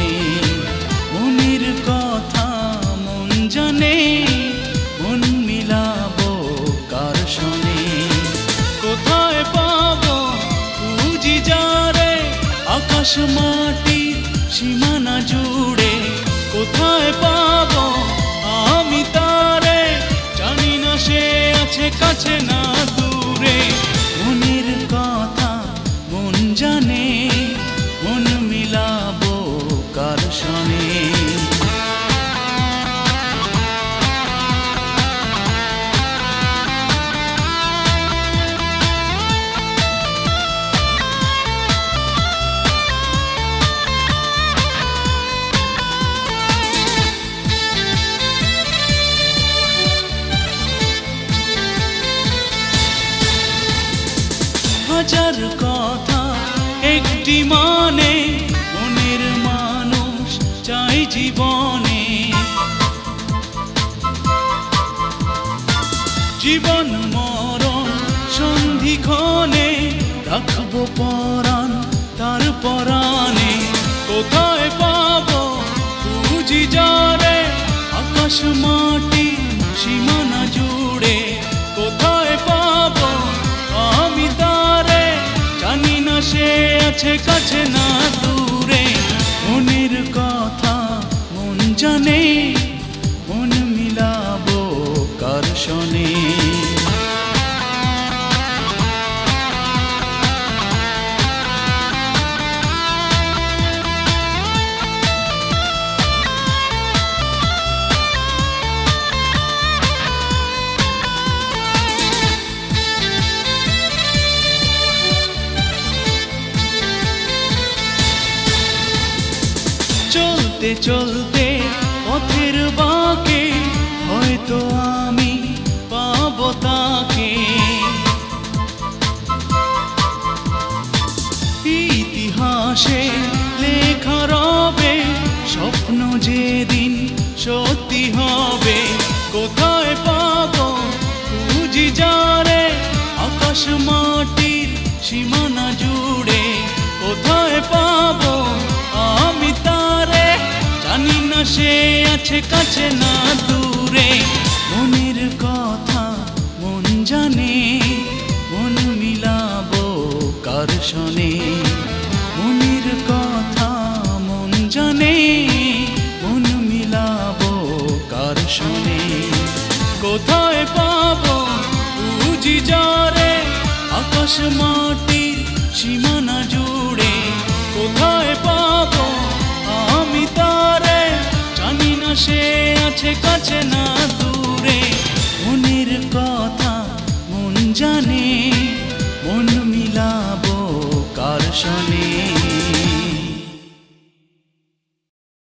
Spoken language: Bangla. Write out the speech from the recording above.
শোনে মনের কথা মন জানে মন মিলাবো কার শোনে কোথায় পাবো খুঁজি যারে আকাশ মাটি সীমানা জুড়ে কোথায় পাবো আমি তারে জানি না সে আছে কাছে না দূরে মনের কথা মন জানে মন মিলাবো কার শোনে হাজার কথা একটি মানে মনের মানুষ চাই জীবনে জীবন মরণ সন্ধিক্ষণে রাখবো পরাণ তার পরাণে কোথায় পাবো খুঁজি যারে আকাশ মাটি সীমানা জুড়ে কোথায় পাবো আমি তারে জানি না সে আছে কাছে না দূরে মনের কথা মন জানে মন মিলাবো কার শোনে চলতে চলতে পথের বাঁকে হয়তো আমি পাবো তাকে ইতিহাসে লেখা রবে স্বপ্ন যেদিন সত্যি হবে কোথায় পাবো খুঁজি যারে আকাশ মাটির সীমানা জুড়ে কোথায় পাবো আমি তারে জানি না সে আছে কাছে না দূরে মনের কথা মন জানে মন মিলাবো কার শোনে মনের কথা মন জানে মন মিলাবো কার শোনে কোথায় পাবো খুঁজি যারে আকাশ মাটির সীমানা জুড়ে কোথায় পাবো আমি তারে জানি না সে আছে কাছে না দূরে মনের কথা মন জানে মন মিলাবো কার শোনে।